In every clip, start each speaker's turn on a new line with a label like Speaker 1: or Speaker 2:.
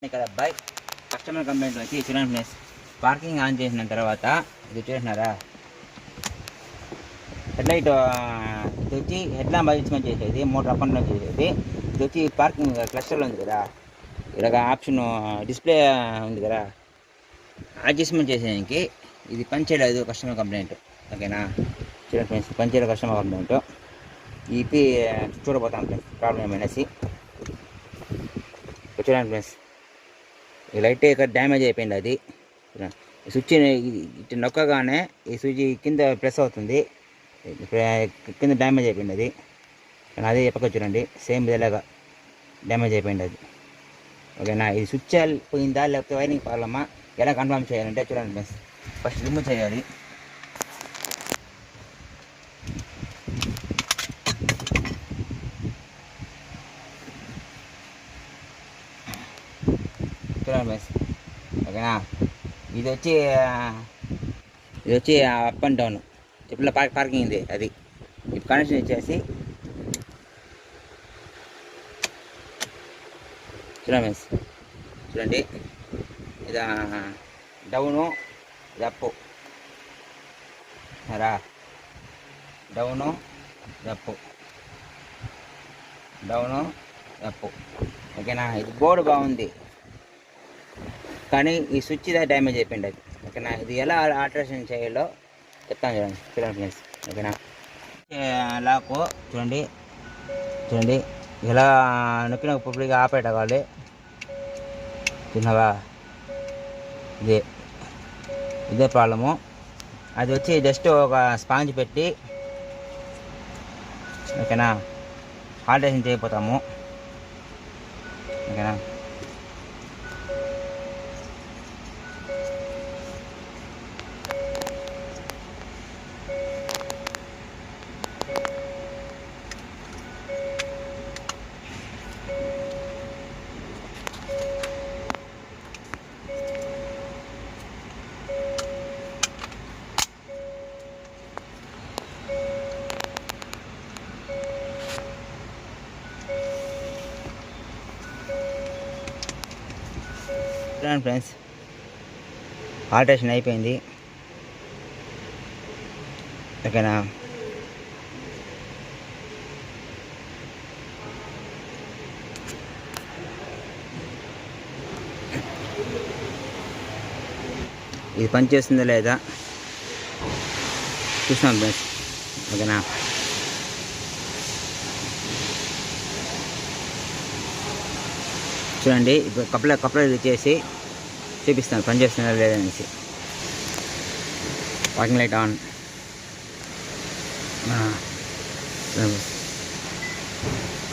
Speaker 1: ఇక్కడ అబ్బాయి customer complaint వచ్చి చూడండి ఫ్రెండ్స్, పార్కింగ్ ఆన్ చేసిన తర్వాత ఇది చూసినారా, హెడ్లైట్ ఇది వచ్చి హెడ్ ల్యాంప్ అడ్జస్ట్మెంట్ చేసేది, మోటార్ అప్ అండ్ డౌన్ చేసేది. ఇది వచ్చి పార్కింగ్ క్లస్టర్లో ఉంది కదా, ఇలాగ ఆప్షన్ డిస్ప్లే ఉంది కదా, అడ్జస్ట్మెంట్ చేసేదానికి ఇది పనిచేయలేదు. కస్టమర్ కంప్లైంట్ ఓకేనా. చూడండి ఫ్రెండ్స్, పనిచేయలేదు కస్టమర్ కంప్లైంట్. ఈపీ చూడబోతాం ఫ్రెండ్స్ ప్రాబ్లం ఏమైనాసి. చూడండి ఫ్రెండ్స్, ఈ లైట్ ఇక్కడ డ్యామేజ్ అయిపోయింది. అది స్విచ్ ఇటు నొక్కగానే ఈ స్విచ్ కింద ప్రెస్ అవుతుంది, కింద డ్యామేజ్ అయిపోయింది. అది అదే చెప్పక చూడండి, సేమ్ ఇలాగా డ్యామేజ్ అయిపోయింది అది ఓకేనా. ఇది స్విచ్ పోయిందా లేకపోతే వైరింగ్ ప్రాబ్లమా ఎలా కన్ఫర్మ్ చేయాలంటే చూడండి ఫ్రెండ్స్, ఫస్ట్ రిమూవ్ చేయాలి. చూడండి ఫ్రెండ్స్ ఓకేనా. ఇది వచ్చి అప్ అండ్ డౌన్ ఇప్పుడు పార్కింగ్ ఇది. అది ఇప్పుడు కనెక్షన్ ఇచ్చేసి చూడండి ఫ్రెండ్స్, చూడండి ఇది డౌను, ఇది అప్పు రా, డౌను అప్పు, డౌను అప్పు ఓకేనా. ఇది బోర్డు బాగుంది కానీ ఈ స్విచ్ దా డ్యామేజ్ అయిపోయింది అది ఓకేనా. ఇది ఎలా ఆల్టరేషన్ చేయాలో చెప్తాను చూడండి. చూడండి ఫ్రెండ్స్ ఓకేనా. లాకు చూడండి, చూడండి ఎలా నొక్కిన పూర్తిగా ఆపరేట్ అవ్వాలి. చిన్నగా ఇదే ప్రాబ్లము. అది వచ్చి జస్ట్ ఒక స్పాంజ్ పెట్టి ఓకేనా ఆల్టరేషన్ చేయకపోతాము ఓకేనా. చూడండి ఫ్రెండ్స్, ఆల్టరేషన్ అయిపోయింది ఓకేనా. ఇది పనిచేస్తుందా లేదా చూసాం ఫ్రెండ్స్ ఓకేనా. చూడండి ఇప్పుడు కప్లర్ చేసి చూపిస్తాను పనిచేస్తుందా లేదనేసి. పార్కింగ్ లైట్ ఆన్,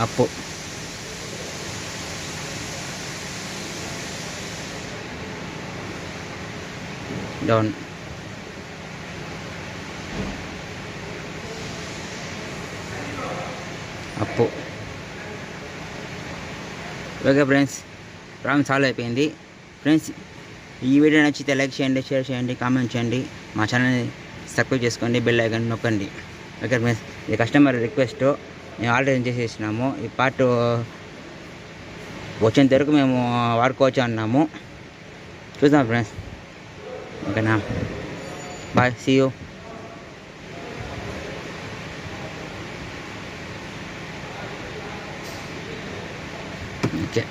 Speaker 1: అప్పు డౌన్, అప్పు ఓకే ఫ్రెండ్స్. ప్రాబ్లం సాల్వ్ అయిపోయింది ఫ్రెండ్స్. ఈ వీడియో నచ్చితే లైక్ చేయండి, షేర్ చేయండి, కామెంట్ చేయండి, మా ఛానల్ని సబ్స్క్రైబ్ చేసుకోండి, బెల్ ఐకాన్ నొక్కండి ఓకే ఫ్రెండ్స్. ఇది కస్టమర్ రిక్వెస్ట్, మేము ఆల్రెడీ చేసేసినాము. ఈ పార్ట్ వచ్చేంత వరకు మేము వాడుకోవచ్చు అన్నాము. చూద్దాం ఫ్రెండ్స్ ఓకేనా. Bye, see you. ఓకే.